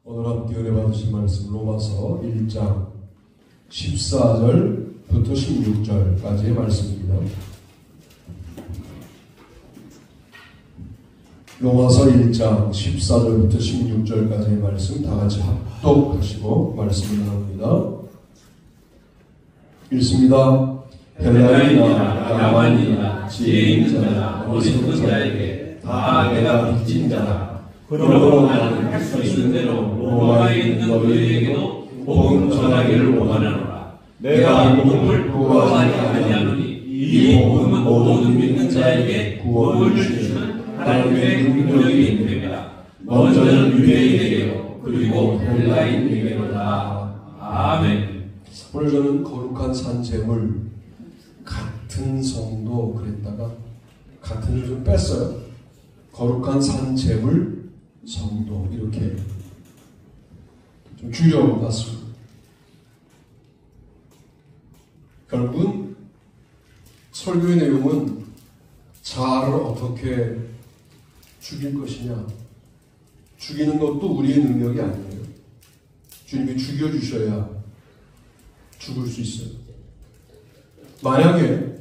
오늘 함께 은혜 받으신 말씀 로마서 1장 14절부터 16절까지의 말씀입니다. 로마서 1장 14절부터 16절까지의 말씀 다같이 합독하시고 말씀을 나눕니다. 읽습니다. 헬라인이나 야만이나 지혜인 자나 어리석은 자에게 다 내가 빚진 자라. 그러므로 나는 할 수 있는 대로 로마에 있는 너희에게도 복음 전하기를 원하노라. 내가 복음을 구하지 아니하노니 이 복음은 모든 믿는 자에게 구원을 주시는 하나님의 능력이 있습니다. 먼저는 유대인에게로 그리고 헬라인에게로다. 아멘. 오늘 저는 거룩한 산 제물 같은 성도 그랬다가 같은을 좀 뺐어요. 거룩한 산 제물 성도 이렇게 좀 줄여봤습니다. 결국은 설교의 내용은 자아를 어떻게 죽일 것이냐, 죽이는 것도 우리의 능력이 아니에요. 주님이 죽여주셔야 죽을 수 있어요. 만약에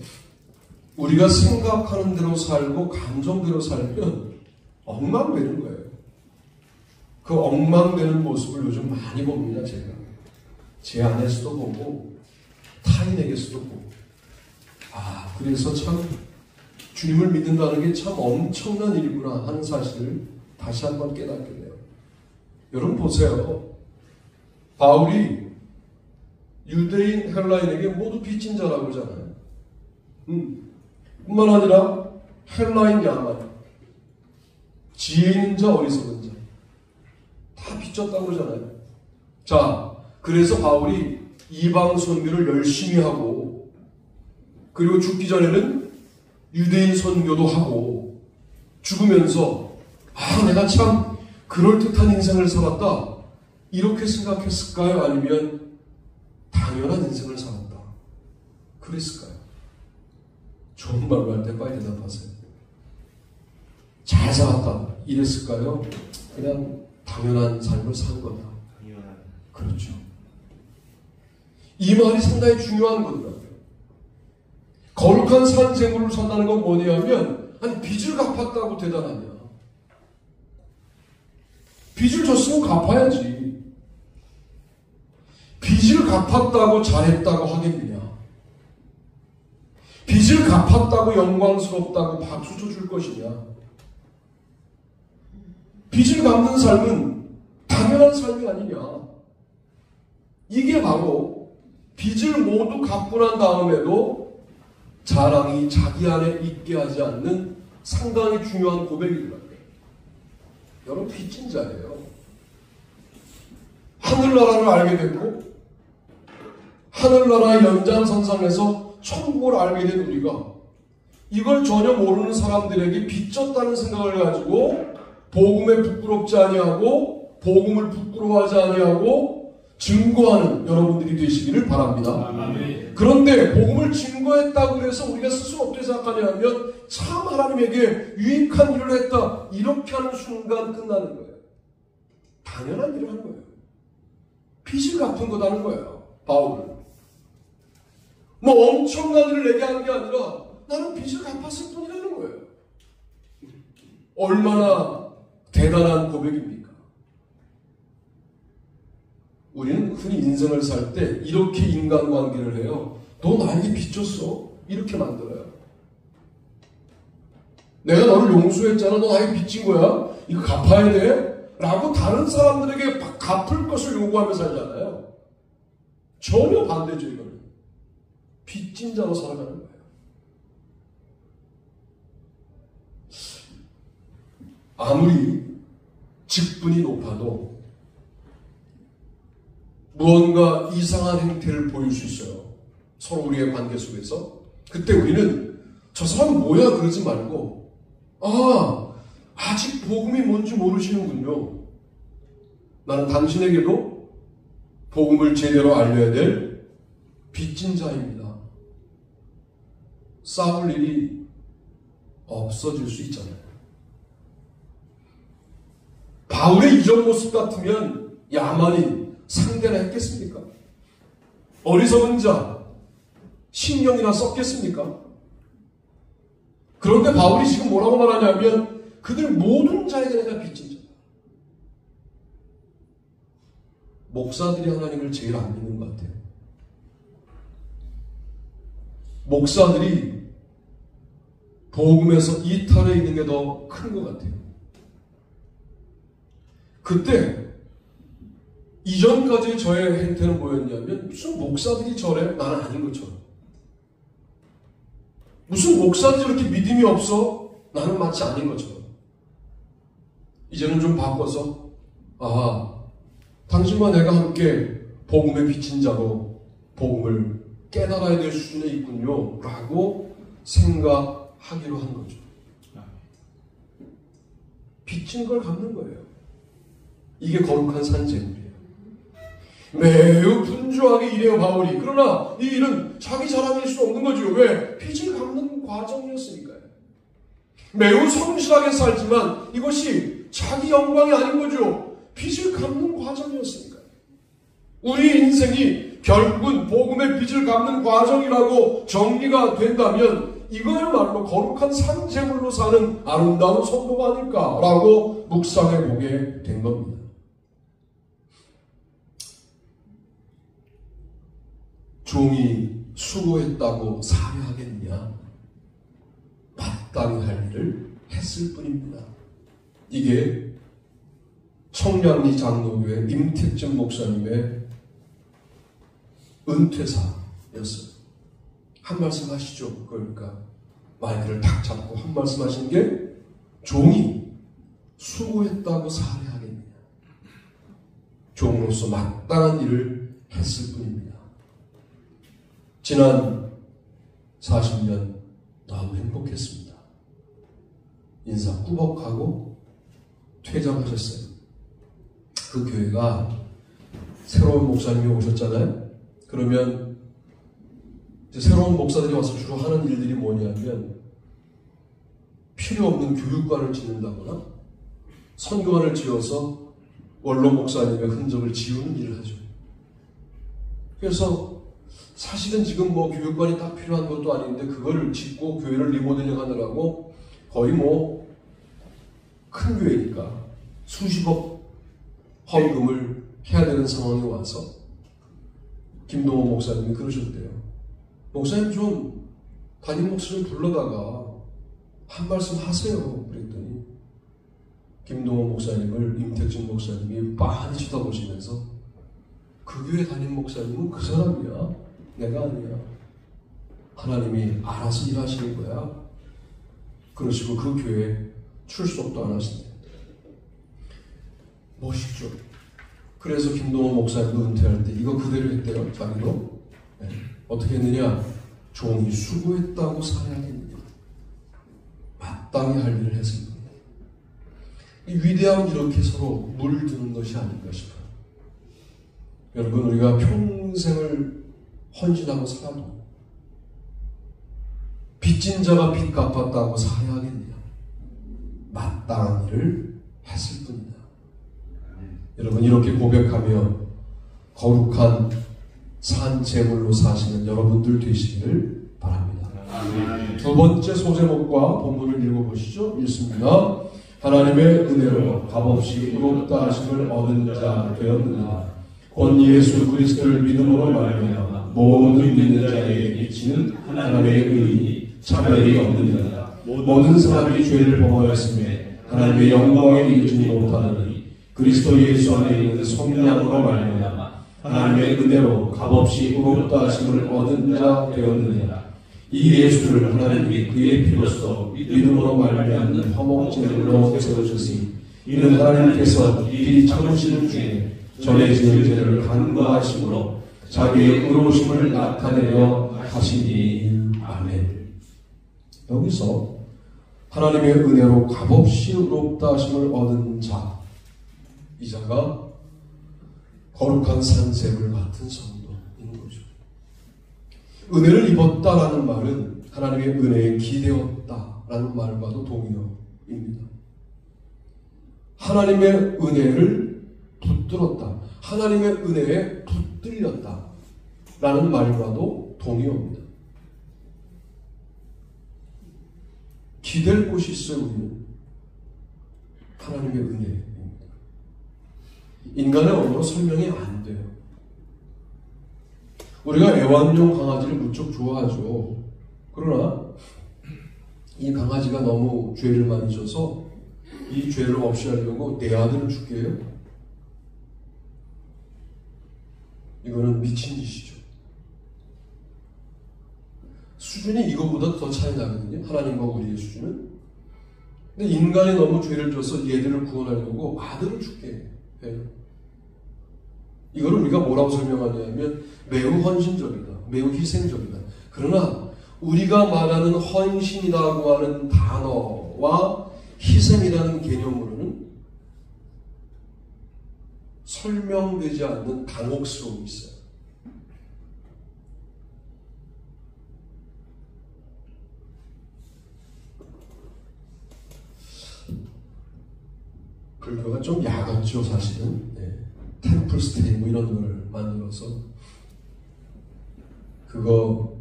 우리가 생각하는 대로 살고 감정대로 살면 엉망되는 거예요. 그 엉망되는 모습을 요즘 많이 봅니다. 제가 제 안에서도 보고 타인에게서도 보고 그래서 참 주님을 믿는다는 게 참 엄청난 일이구나 하는 사실을 다시 한번 깨닫게 돼요. 여러분 보세요. 바울이 유대인 헬라인에게 모두 빚진 자라고 하잖아요. 뿐만 아니라 헬라인 야만, 지혜 있는 자 어리석은 자 다 빚졌다고 그러잖아요. 자, 그래서 바울이 이방 선교를 열심히 하고 그리고 죽기 전에는 유대인 선교도 하고 죽으면서 내가 참 그럴듯한 인생을 살았다 이렇게 생각했을까요? 아니면 당연한 인생을 살았다 그랬을까요? 좋은 말로 할 때 빨리 대답하세요. 잘 살았다 이랬을까요? 그냥 당연한 삶을 산 거다. 그렇죠. 이 말이 상당히 중요한 거더라고요. 거룩한 산 제물을 산다는 건 뭐냐면 빚을 갚았다고 대단하냐. 빚을 졌으면 갚아야지. 빚을 갚았다고 잘했다고 하겠느냐. 빚을 갚았다고 영광스럽다고 박수 쳐줄 것이냐. 빚을 갚는 삶은 당연한 삶이 아니냐. 이게 바로 빚을 모두 갚고 난 다음에도 자랑이 자기 안에 있게 하지 않는 상당히 중요한 고백이더라고요. 여러분 빚진 자예요. 하늘나라를 알게 됐고 하늘나라의 연장선상에서 천국을 알게 된 우리가 이걸 전혀 모르는 사람들에게 빚졌다는 생각을 가지고 복음에 부끄럽지 아니하고 복음을 부끄러워하지 아니하고 증거하는 여러분들이 되시기를 바랍니다. 아멘. 그런데 복음을 증거했다고 해서 우리가 스스로 어떻게 생각하냐면 참 하나님에게 유익한 일을 했다 이렇게 하는 순간 끝나는 거예요. 당연한 일을 한 거예요. 빚을 갚은 거다는 거예요. 바울은 엄청난 일을 내게 한 게 아니라 나는 빚을 갚았을 뿐이라는 거예요. 얼마나 대단한 고백입니까? 우리는 흔히 인생을 살 때 이렇게 인간관계를 해요. 너 나에게 빚졌어. 이렇게 만들어요. 내가 너를 용서했잖아. 너 나에게 빚진 거야. 이거 갚아야 돼. 라고 다른 사람들에게 갚을 것을 요구하며 살잖아요. 전혀 반대죠. 이거는 빚진 자로 살아가는 거예요. 아무리 직분이 높아도 무언가 이상한 행태를 보일 수 있어요. 서로 우리의 관계 속에서. 그때 우리는 저 사람 뭐야 그러지 말고 아직 복음이 뭔지 모르시는군요. 나는 당신에게도 복음을 제대로 알려야 될 빚진 자입니다. 싸울 일이 없어질 수 있잖아요. 바울의 이전 모습 같으면 야만인 상대나 했겠습니까? 어리석은 자, 신경이나 썼겠습니까? 그런데 바울이 지금 뭐라고 말하냐면 그들 모든 자에게 내가 빚진 자다. 목사들이 하나님을 제일 안 믿는 것 같아요. 목사들이 복음에서 이탈해 있는 게 더 큰 것 같아요. 그때 이전까지 저의 행태는 뭐였냐면 무슨 목사들이 저래? 나는 아닌 것처럼. 무슨 목사들이 저렇게 믿음이 없어? 나는 마치 아닌 것처럼. 이제는 좀 바꿔서 당신과 내가 함께 복음에 비친 자로 복음을 깨달아야 될 수준에 있군요 라고 생각하기로 한 거죠. 빚진 걸 갚는 거예요. 이게 거룩한 산재물이에요. 매우 분주하게 일해요 바울이. 그러나 이 일은 자기 자랑일 수 없는 거죠. 왜? 빚을 갚는 과정이었으니까요. 매우 성실하게 살지만 이것이 자기 영광이 아닌 거죠. 빚을 갚는 과정이었으니까요. 우리 인생이 결국은 복음의 빚을 갚는 과정이라고 정리가 된다면 이거야말로 거룩한 산재물로 사는 아름다운 성도가 아닐까라고 묵상해 보게 된 겁니다. 종이 수고했다고 살해하겠느냐? 마땅히 할 일을 했을 뿐입니다. 이게 청량리 장로교회 임택준 목사님의 은퇴사였어요. 한 말씀 하시죠. 그러니까 마이크를 탁 잡고 한 말씀 하신 게 종이 수고했다고 살해하겠느냐. 종으로서 마땅한 일을 했을 뿐입니다. 지난 40년 너무 행복했습니다. 인사 꾸벅하고 퇴장하셨어요. 그 교회가 새로운 목사님이 오셨잖아요. 그러면 새로운 목사들이 와서 주로 하는 일들이 뭐냐면 필요 없는 교육관을 짓는다거나 선교관을 지어서 원로 목사님의 흔적을 지우는 일을 하죠. 그래서 사실은 지금 뭐 교육관이 딱 필요한 것도 아닌데 그거를 짓고 교회를 리모델링 하느라고 거의 뭐 큰 교회니까 수십억 헌금을 해야 되는 상황이 와서 김동호 목사님이 그러셨대요. 목사님 좀 담임 목사 좀 불러다가 한 말씀 하세요. 그랬더니 김동호 목사님을 임택준 목사님이 빤히 쳐다보시면서 그 교회 담임 목사님은 그 사람이야. 내가 아니야. 하나님이 알아서 일하시는 거야. 그러시고 그 교회에 출석도 안 하신대. 멋있죠. 그래서 김동호 목사님도 은퇴할 때 이거 그대로 했대요. 자기도. 네. 어떻게 했느냐? 종이 수고했다고 살아야겠느냐. 마땅히 할 일을 했습니다. 이 위대함은 이렇게 서로 물드는 것이 아닌가 싶어요. 여러분 우리가 평생을 헌신하고 살아도 빚진 자가 빚 갚았다고 살아야겠느냐. 마땅한 일을 했을 뿐이다. 여러분 이렇게 고백하며 거룩한 산재물로 사시는 여러분들 되시기를 바랍니다. 두 번째 소제목과 본문을 읽어보시죠. 읽습니다. 하나님의 은혜로 값없이 의롭다 하심을 얻은 자 되었느니라. 곧 예수 그리스도를 믿음으로 말미암아 모든 믿는 자에게 미치는 하나님의 의인이 차별이 없느니라. 모든 사람이 죄를 범하였음에 하나님의 영광에 이르지 못하느니 그리스도 예수 안에 있는 성령으로 말미암아 하나님의 은혜로 값없이 의롭다 하심을 얻은 자 되었느니라. 이 예수를 하나님이 그의 피로써 믿음으로 말미암는 화목제물로 세우셨으니 이는 하나님께서 미리 참으시는 중에 전에 지은 죄를 간과하심으로 자기의 의로우심을 나타내려 하시니. 아멘. 여기서 하나님의 은혜로 값없이 의롭다 하심을 얻은 자, 이 자가 거룩한 산색을 맡은 성도인 거죠. 은혜를 입었다라는 말은 하나님의 은혜에 기대었다라는 말과도 동의어입니다. 하나님의 은혜를 붙들었다. 하나님의 은혜에 붙들렸다 라는 말과도 동의합니다. 기댈 곳이 있어요. 우리는 하나님의 은혜입니다. 인간의 언어로 설명이 안 돼요. 우리가 애완용 강아지를 무척 좋아하죠. 그러나 이 강아지가 너무 죄를 많이 져서 이 죄를 없이 하려고 내 아들을 죽게 해요? 이거는 미친 짓이죠. 수준이 이거보다 더 차이 나거든요. 하나님과 우리의 수준은. 근데 인간이 너무 죄를 져서 얘들을 구원하려고 아들을 죽게 해요. 이걸 우리가 뭐라고 설명하냐면 매우 헌신적이다. 매우 희생적이다. 그러나 우리가 말하는 헌신이라고 하는 단어와 희생이라는 개념으로는 설명되지 않는 당혹스러움이 있어요. 불교가 좀 야같죠, 사실은. 네. 템플스테이 뭐 이런 걸 만들어서 그거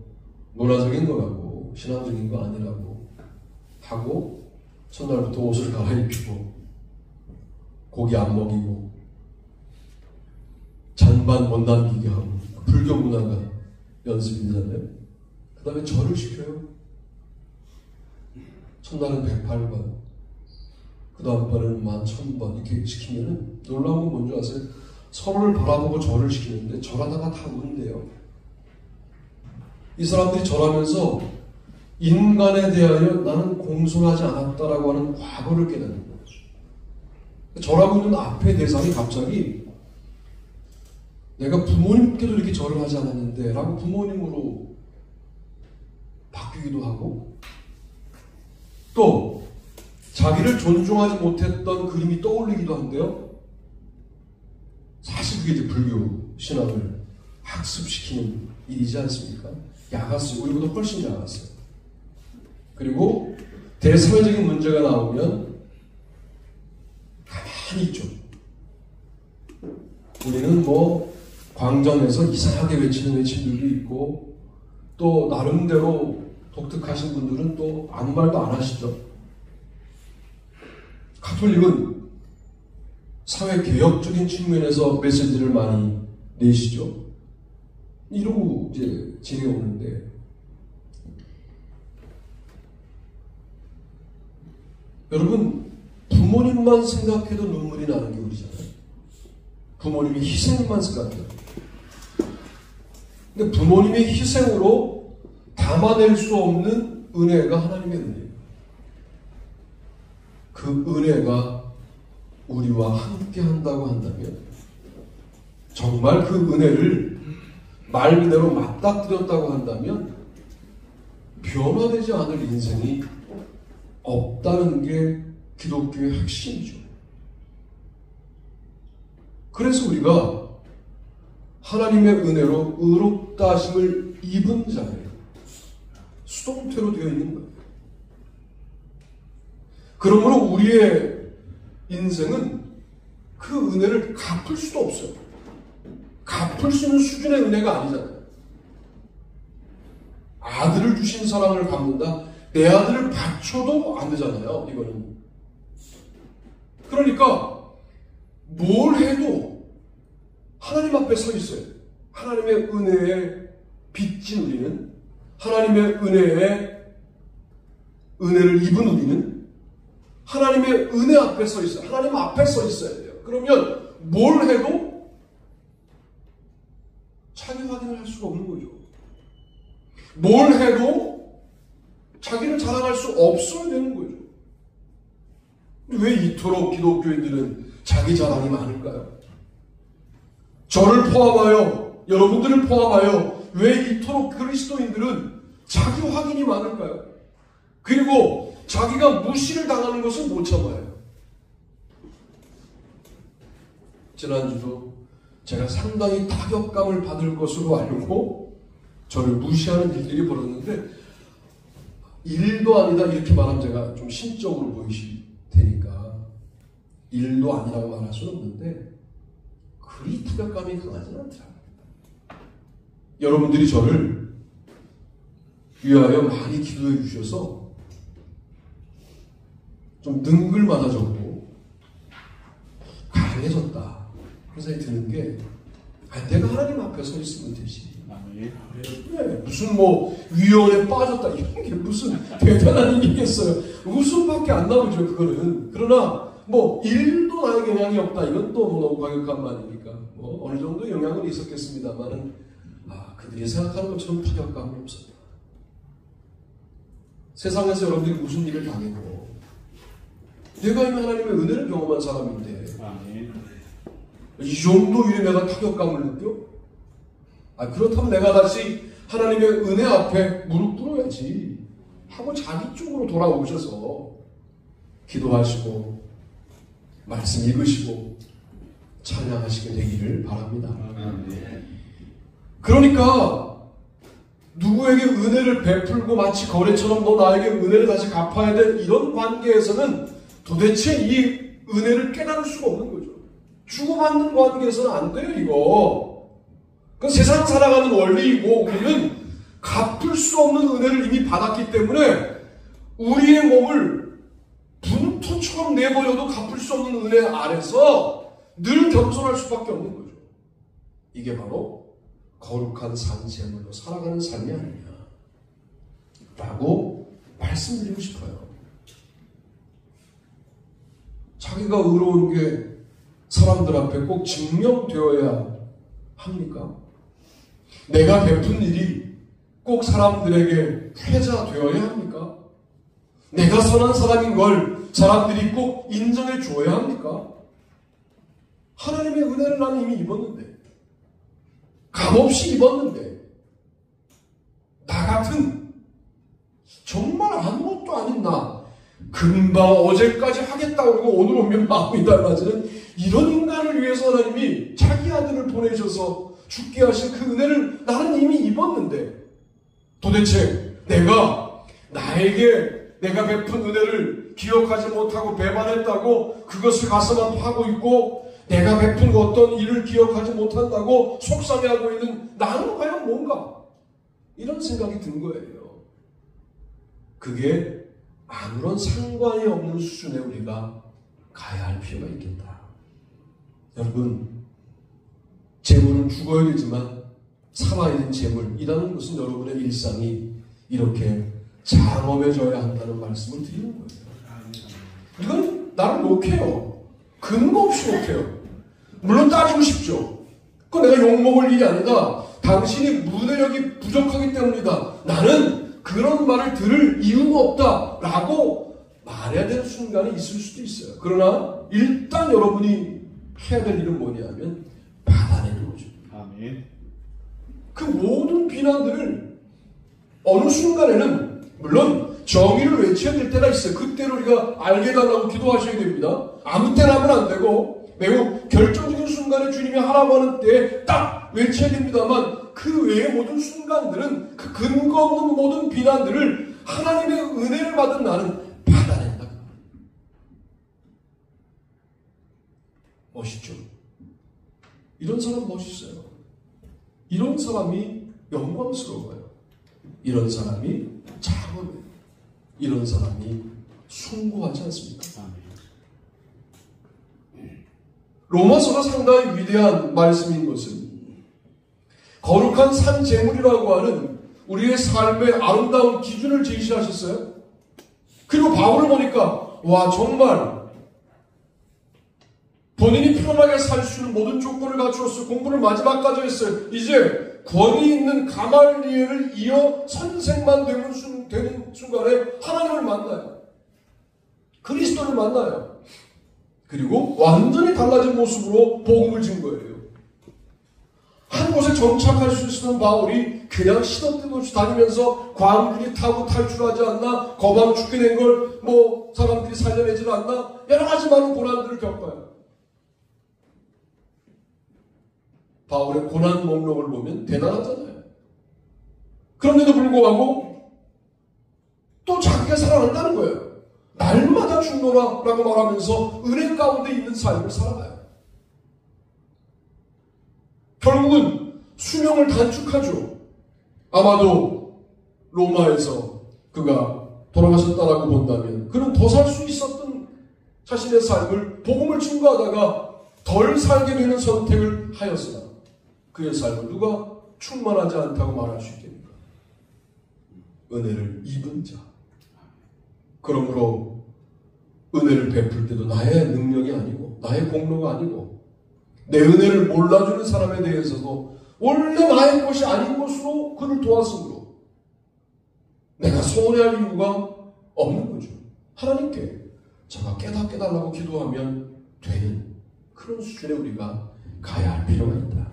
문화적인 거라고 신앙적인 거 아니라고 하고 첫날부터 옷을 갈아입히고 고기 안 먹이고 잔반 못 남기게 하고 불교 문화가 연습이잖아요. 그 다음에 절을 시켜요. 첫날은 108번, 그 다음 번은 1000번 이렇게 시키면은 놀라운 건 뭔지 아세요? 서로를 바라보고 절을 시키는데 절하다가 다 우는데요. 이 사람들이 절하면서 인간에 대하여 나는 공손하지 않았다라고 하는 과거를 깨닫는 거죠. 절하고 있는 앞에 대상이 갑자기 내가 부모님께도 이렇게 절을 하지 않았는데 라고 부모님으로 바뀌기도 하고 또 자기를 존중하지 못했던 그림이 떠올리기도 한데요. 사실 그게 이제 불교 신앙을 학습시키는 일이지 않습니까? 야갔어요. 우리보다 훨씬 야갔어요. 그리고 대사회적인 문제가 나오면 가만히 있죠. 우리는 뭐 광장에서 이상하게 외치는 외침들도 있고 또 나름대로 독특하신 분들은 또 아무 말도 안 하시죠. 가톨릭은 사회 개혁적인 측면에서 메시지를 많이 내시죠. 이러고 이제 지내오는데 여러분 부모님만 생각해도 눈물이 나는 게 우리잖아요. 부모님의 희생만 생각해도. 근데 부모님의 희생으로 담아낼 수 없는 은혜가 하나님의 은혜예요. 그 은혜가 우리와 함께 한다고 한다면 정말 그 은혜를 말 그대로 맞닥뜨렸다고 한다면 변화되지 않을 인생이 없다는 게 기독교의 핵심이죠. 그래서 우리가 하나님의 은혜로 의롭다 하심을 입은 자예요. 수동태로 되어 있는 거예요. 그러므로 우리의 인생은 그 은혜를 갚을 수도 없어요. 갚을 수 있는 수준의 은혜가 아니잖아요. 아들을 주신 사랑을 갚는다? 내 아들을 바쳐도 안 되잖아요. 이거는. 그러니까 뭘 해도 하나님 앞에 서 있어요. 하나님의 은혜에 빚진 우리는, 하나님의 은혜를 입은 우리는 하나님의 은혜 앞에 서 있어요. 하나님 앞에 서 있어야 돼요. 그러면 뭘 해도 자기 확인을 할 수가 없는 거죠. 뭘 해도 자기를 자랑할 수 없어야 되는 거죠. 왜 이토록 기독교인들은 자기 자랑이 많을까요? 저를 포함하여, 여러분들을 포함하여 왜 이토록 그리스도인들은 자기 확인이 많을까요? 그리고 자기가 무시를 당하는 것을 못 참아요. 지난주도 제가 상당히 타격감을 받을 것으로 알고 저를 무시하는 일들이 벌어졌는데 일도 아니다 이렇게 말하면 제가 좀 심적으로 보이실 테니까 일도 아니라고 말할 수는 없는데 그리 타격감이 강하지 않더라고요. 여러분들이 저를 위하여 많이 기도해 주셔서 좀 능글맞아졌고 강해졌다 그런 생각이 드는 게 내가 하나님 앞에 서 있으면 되지. 네, 무슨 뭐 위원에 빠졌다 이런 게 무슨 대단한 일이겠어요. 웃음밖에 안 나오죠 그거는. 그러나 뭐 일도 나에게 영향이 없다 이건 또 너무 과격한 말이니까 뭐 어느 정도 영향은 있었겠습니다만은 그들이 생각하는 것처럼 타격감은 없었다. 세상에서 여러분들이 무슨 일을 당해도 내가 이미 하나님의 은혜를 경험한 사람인데 이 정도 일에 내가 타격감을 느껴? 그렇다면 내가 다시 하나님의 은혜 앞에 무릎 꿇어야지 하고 자기 쪽으로 돌아오셔서 기도하시고 말씀 읽으시고 찬양하시게 되기를 바랍니다. 그러니까 누구에게 은혜를 베풀고 마치 거래처럼 너 나에게 은혜를 다시 갚아야 될 이런 관계에서는 도대체 이 은혜를 깨달을 수가 없는 거죠. 주고받는 관계에서는 안 돼요 이거. 그 세상 살아가는 원리이고 우리는 갚을 수 없는 은혜를 이미 받았기 때문에 우리의 몸을 분토처럼 내버려도 갚을 수 없는 은혜 아래서 늘 겸손할 수밖에 없는 거죠. 이게 바로 거룩한 산 제물로 살아가는 삶이 아니냐 라고 말씀드리고 싶어요. 자기가 의로운 게 사람들 앞에 꼭 증명되어야 합니까? 내가 베푼 일이 꼭 사람들에게 회자되어야 합니까? 내가 선한 사람인 걸 사람들이 꼭 인정해 줘야 합니까? 하나님의 은혜를 나는 이미 입었는데 값없이 입었는데 나 같은 정말 아무것도 아닌 나 금방 어제까지 하겠다고 그러고 오늘 오면 마음이 달라지는 이런 인간을 위해서 하나님이 자기 아들을 보내셔서 죽게 하신 그 은혜를 나는 이미 입었는데 도대체 내가 나에게 내가 베푼 은혜를 기억하지 못하고 배반했다고 그것을 가슴 아파하고 있고 내가 베푼 어떤 일을 기억하지 못한다고 속상해하고 있는 나는 과연 뭔가? 이런 생각이 든 거예요. 그게 아무런 상관이 없는 수준에 우리가 가야 할 필요가 있겠다. 여러분, 재물은 죽어야 되지만 살아있는 재물이라는 것은 여러분의 일상이 이렇게 장엄해져야 한다는 말씀을 드리는 거예요. 이건 나를 욕해요. 근거 없이 욕해요. 물론 따지고 싶죠. 그건 내가 욕먹을 일이 아니다. 당신이 문해력이 부족하기 때문이다. 나는 그런 말을 들을 이유가 없다. 라고 말해야 되는 순간이 있을 수도 있어요. 그러나 일단 여러분이 해야 될 일은 뭐냐면 받아내는 거죠. 아멘. 그 모든 비난들을 어느 순간에는 물론 정의를 외쳐야 될 때가 있어요. 그때를 우리가 알게 해달라고 기도하셔야 됩니다. 아무 때나 하면 안 되고 매우 결정적인 순간에 주님이 하라고 하는 때에 딱 외쳐야 됩니다만 그 외의 모든 순간들은 그 근거 없는 모든 비난들을 하나님의 은혜를 받은 나는 받아낸다. 멋있죠? 이런 사람 멋있어요. 이런 사람이 영광스러워요. 이런 사람이 장엄해요. 이런 사람이 숭고하지 않습니까? 로마서가 상당히 위대한 말씀인 것은 거룩한 산 제물이라고 하는 우리의 삶의 아름다운 기준을 제시하셨어요. 그리고 바울을 보니까 와 정말 본인이 편하게 살 수 있는 모든 조건을 갖추었어요. 공부를 마지막까지 했어요. 이제 권위 있는 가말리엘을 이어 선생만 되는 순간에 하나님을 만나요. 그리스도를 만나요. 그리고 완전히 달라진 모습으로 복음을 진 거예요. 한 곳에 정착할 수 있는 바울이 그냥 시도 때도 없이 다니면서 광주리 타고 탈출하지 않나, 거방 죽게 된 걸 뭐 사람들이 살려내질 않나, 여러 가지 많은 고난들을 겪어요. 바울의 고난 목록을 보면 대단하잖아요. 그런데도 불구하고 또 자기가 살아난다는 거예요. 날마다 죽노라 라고 말하면서 은혜 가운데 있는 삶을 살아가요. 결국은 수명을 단축하죠. 아마도 로마에서 그가 돌아가셨다라고 본다면 그는 더 살 수 있었던 자신의 삶을 복음을 증거하다가 덜 살게 되는 선택을 하였으나 그의 삶을 누가 충만하지 않다고 말할 수 있겠습니까? 은혜를 입은 자. 그러므로 은혜를 베풀 때도 나의 능력이 아니고 나의 공로가 아니고 내 은혜를 몰라주는 사람에 대해서도 원래 나의 것이 아닌 것으로 그를 도왔으므로 내가 서운해할 이유가 없는 거죠. 하나님께 제가 깨닫게 달라고 기도하면 되는 그런 수준에 우리가 가야 할 필요가 있다.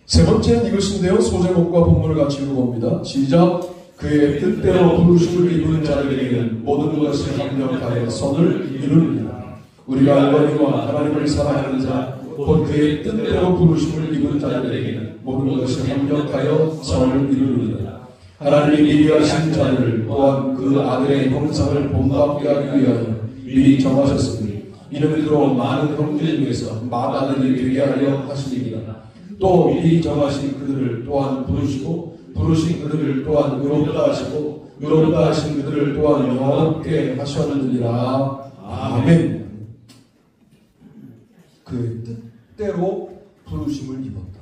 세 번째는 이것인데요. 소제목과 본문을 같이 읽어봅니다. 시작. 그의 뜻대로 부르심을 입은 자들에게는 모든 것이 합력하여 선을 이루느니라. 우리가 알거니와 하나님을 사랑하는 자, 곧 그의 뜻대로 부르심을 입은 자들에게는 모든 것이 합력하여 선을 이루느니라. 하나님이 미리 하신 자들을 또한 그 아들의 형상을 본받게 하기 위하여 미리 정하셨으니 이는 그로 많은 형제 중에서 맏아들이 되게 하려 하시니라. 또 미리 정하신 그들을 또한 부르시고 부르신 그들을 또한 의롭다 하시고 의롭다 하신 그들을 또한 영원롭게 하셨느니라. 아멘. 그의 뜻대로 부르심을 입었다.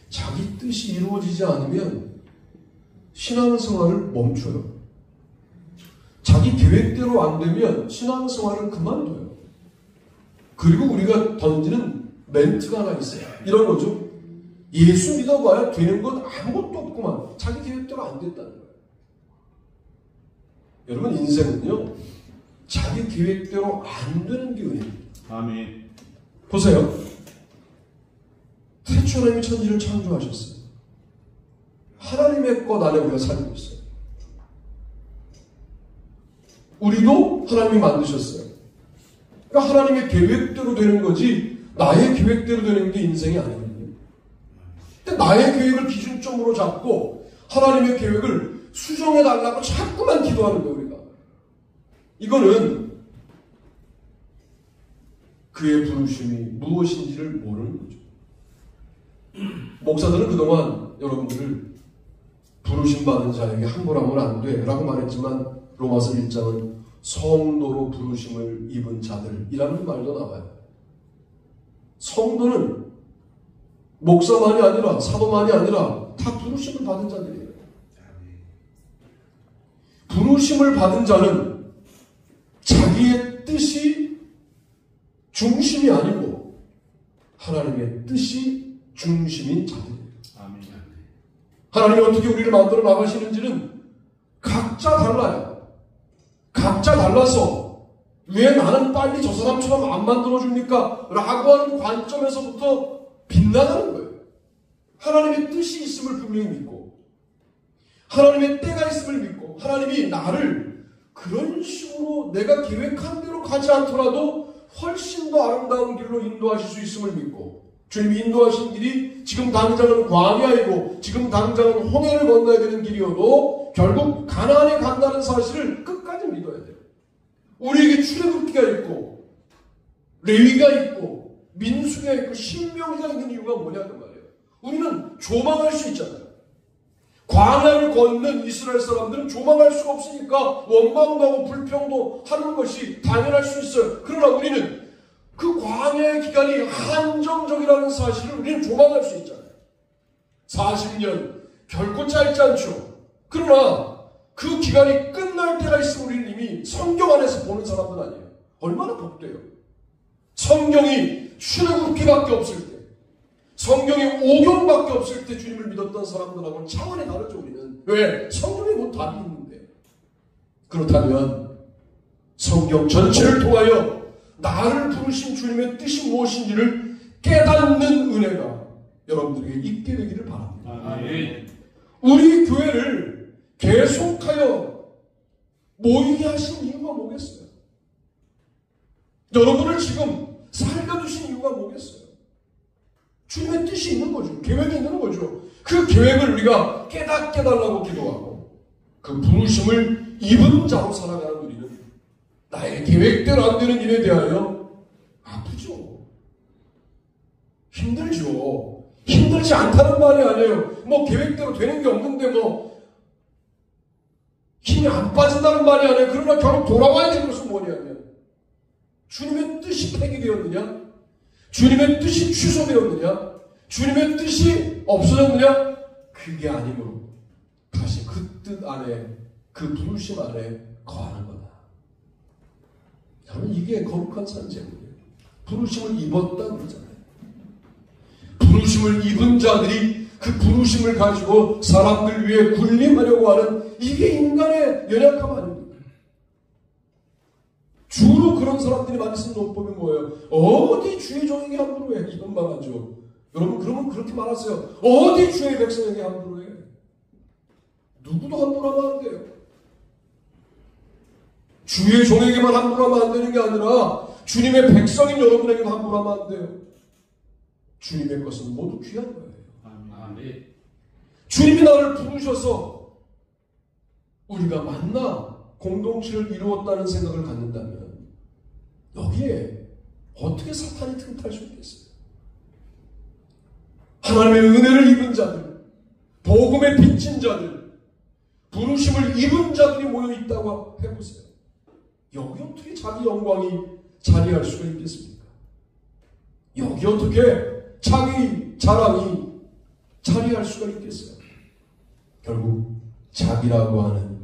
자기 뜻이 이루어지지 않으면 신앙생활을 멈춰요. 자기 계획대로 안 되면 신앙생활을 그만둬요. 그리고 우리가 던지는 멘트가 하나 있어요. 이런 거죠. 예수 믿어봐야 되는 건 아무것도 없구만. 자기 계획대로 안 됐다는 거예요. 여러분 인생은요. 자기 계획대로 안 되는 게 은혜입니다. 아멘. 보세요. 태초 하나님이 천지를 창조하셨어요. 하나님의 것 안에 우리가 살고 있어요. 우리도 하나님이 만드셨어요. 그러니까 하나님의 계획대로 되는 거지 나의 계획대로 되는 게 인생이 아니거든요. 근데 나의 계획을 기준점으로 잡고 하나님의 계획을 수정해달라고 자꾸만 기도하는 거예요. 우리가. 이거는 그의 부르심이 무엇인지를 모르는 거죠. 목사들은 그동안 여러분들을 부르심 받은 자에게 함부로 하면 안 돼 라고 말했지만 로마서 1장은 성도로 부르심을 입은 자들이라는 말도 나와요. 성도는 목사만이 아니라 사도만이 아니라 다 부르심을 받은 자들이에요. 부르심을 받은 자는 자기의 뜻이 중심이 아니고 하나님의 뜻이 중심인 자들이에요. 하나님이 어떻게 우리를 만들어 나가시는지는 각자 달라요. 각자 달라서 왜 나는 빨리 저 사람처럼 안 만들어줍니까? 라고 하는 관점에서부터 빛나는 거예요. 하나님의 뜻이 있음을 분명히 믿고 하나님의 때가 있음을 믿고 하나님이 나를 그런 식으로 내가 계획한 대로 가지 않더라도 훨씬 더 아름다운 길로 인도하실 수 있음을 믿고 주님이 인도하신 길이 지금 당장은 광야이고 지금 당장은 홍해를 건너야 되는 길이어도 결국 가나안에 간다는 사실을 끝까지 믿어야 돼요. 우리에게 출애굽기가 있고 레위가 있고 민수기가 있고 신명기가 있는 이유가 뭐냐는 말이에요. 우리는 조망할 수 있잖아요. 광야를 걷는 이스라엘 사람들은 조망할 수가 없으니까 원망도 하고 불평도 하는 것이 당연할 수 있어요. 그러나 우리는 그 광야의 기간이 한정적이라는 사실을 우리는 조망할 수 있잖아요. 40년 결코 짧지 않죠. 그러나 그 기간이 끝날 때가 있으면 우리는 이미 성경 안에서 보는 사람들 아니에요. 얼마나 복돼요. 성경이 출애굽기밖에 없을 때 성경이 오경밖에 없을 때 주님을 믿었던 사람들하고는 차원이 다르죠. 우리는. 왜? 성경에 뭐 답이 있는데. 그렇다면 성경 전체를 통하여 나를 부르신 주님의 뜻이 무엇인지를 깨닫는 은혜가 여러분들에게 있게 되기를 바랍니다. 아멘. 우리 교회를 계속하여 모이게 하신 이유가 뭐겠어요? 여러분을 지금 살려두신 이유가 뭐겠어요? 주님의 뜻이 있는 거죠. 계획이 있는 거죠. 그 계획을 우리가 깨닫게 달라고 기도하고 그 부르심을 입은 자로 살아가는 우리는 나의 계획대로 안 되는 일에 대하여 아프죠. 힘들죠. 힘들지 않다는 말이 아니에요. 뭐 계획대로 되는 게 없는데 뭐 힘이 안 빠진다는 말이 아니에요. 그러나 결국 돌아와야 되는 것은 뭐냐면 주님의 뜻이 폐기되었느냐? 주님의 뜻이 취소되었느냐? 주님의 뜻이 없어졌느냐? 그게 아니므로 다시 그 뜻 안에, 그 부르심 안에 거하는 거다. 여러분, 이게 거룩한 산재물이에요. 부르심을 입었다는 거잖아요. 부르심을 입은 자들이 그 부르심을 가지고 사람들 위해 군림하려고 하는, 이게 인간의 연약함 아닙니까? 주로 그런 사람들이 많이 쓰는 논법이 뭐예요? 어디 주의 종에게 함부로 해? 이런 말 하죠. 여러분, 그러면 그렇게 말하세요. 어디 주의 백성에게 함부로 해? 누구도 함부로 하면 안 돼요. 주의 종에게만 함부로 하면 안 되는 게 아니라 주님의 백성인 여러분에게도 함부로 하면 안 돼요. 주님의 것은 모두 귀한 거예요. 아멘. 주님이 나를 부르셔서 우리가 만나 공동체를 이루었다는 생각을 갖는다면 여기에 어떻게 사탄이 틈탈 수 있겠어요? 하나님의 은혜를 입은 자들, 복음에 빚진 자들, 부르심을 입은 자들이 모여있다고 해보세요. 여기 어떻게 자기 영광이 자리할 수가 있겠습니까? 여기 어떻게 자기 자랑이 자리할 수가 있겠어요? 결국 자기라고 하는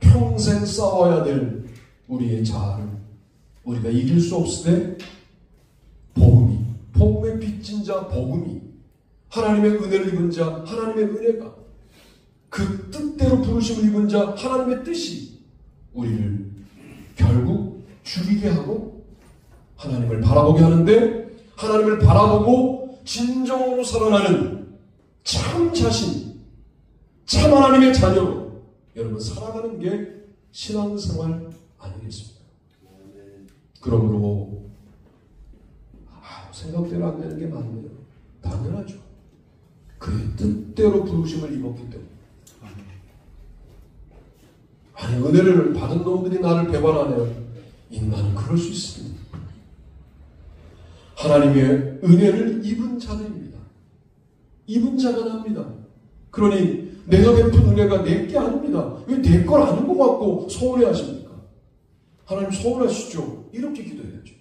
평생 싸워야 될 우리의 자아를 우리가 이길 수 없을 때 복음에 빚진 자 복음이, 하나님의 은혜를 입은 자 하나님의 은혜가, 그 뜻대로 부르심을 입은 자 하나님의 뜻이 우리를 결국 죽이게 하고 하나님을 바라보게 하는데, 하나님을 바라보고 진정으로 살아나는 참 자신, 참 하나님의 자녀로 여러분 살아가는 게 신앙생활 아니겠습니까? 그러므로 생각대로 안 되는 게 맞네요. 당연하죠. 그의 뜻대로 부르심을 입었기 때문에. 아니, 은혜를 받은 놈들이 나를 배반하네요. 인간은 그럴 수 있습니다. 하나님의 은혜를 입은 자들입니다. 입은 자가 납니다. 그러니 내가 베푼 은혜가 내게 아닙니다. 왜 내 걸 아는 것 같고 서운해하십니까? 하나님 서운하시죠? 이렇게 기도해야죠.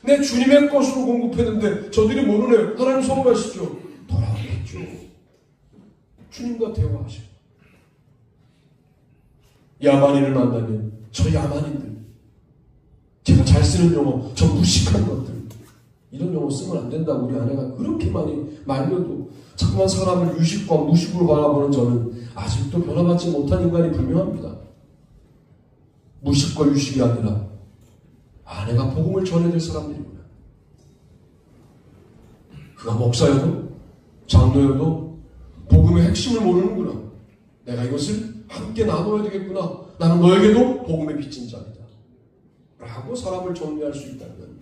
내 주님의 것으로 공급했는데 저들이 모르네요. 하나님 서운하시죠? 돌아오겠죠. 주님과 대화하시고. 야만인을 만나면 저 야만인들, 제가 잘 쓰는 용어, 저 무식한 것들, 이런 용어 쓰면 안 된다고 우리 아내가 그렇게 많이 말려도 자꾸만 사람을 유식과 무식으로 바라보는 저는 아직도 변화받지 못한 인간이 분명합니다. 무식과 유식이 아니라 아내가 복음을 전해야 될 사람들이구나. 그가 목사여도 장로여도 복음의 핵심을 모르는구나. 내가 이것을 함께 나눠야 되겠구나. 나는 너에게도 복음에 빚진 자이다. 라고 사람을 정리할 수 있다면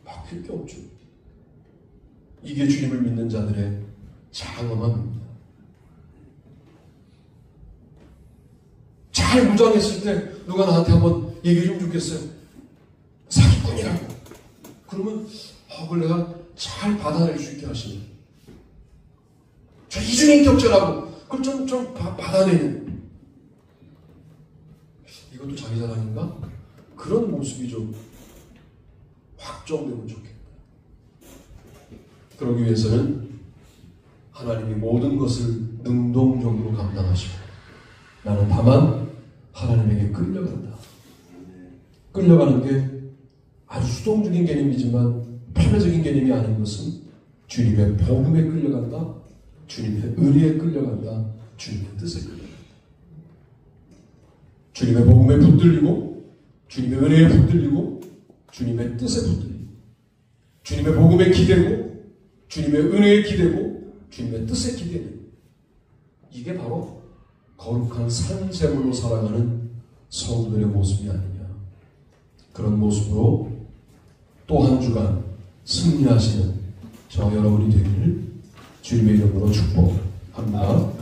막힐 게 없죠. 이게 주님을 믿는 자들의 장엄함입니다. 잘 무장했을 때 누가 나한테 한번 얘기해 주면 좋겠어요. 사기꾼이라고. 그러면 그걸 내가 잘 받아낼 수 있게 하시는, 저 이중인격자라고 그걸 좀 받아내는, 이것도 자기 자랑인가? 그런 모습이 좀 확정되면 좋겠다. 그러기 위해서는 하나님이 모든 것을 능동적으로 감당하시고 나는 다만 하나님에게 끌려간다. 끌려가는 게 아주 수동적인 개념이지만 편의적인 개념이 아닌 것은 주님의 복음에 끌려간다. 주님의 은혜에 끌려간다. 주님의 뜻에 끌려간다. 주님의 복음에 붙들리고 주님의 은혜에 붙들리고 주님의 뜻에 붙들리고 주님의 복음에 기대고 주님의 은혜에 기대고 주님의 뜻에 기대는, 이게 바로 거룩한 산재물로 살아가는 성도들의 모습이 아니냐. 그런 모습으로 또 한 주간 승리하시는 저 여러분이 되기를 주님의 이름으로 축복합니다.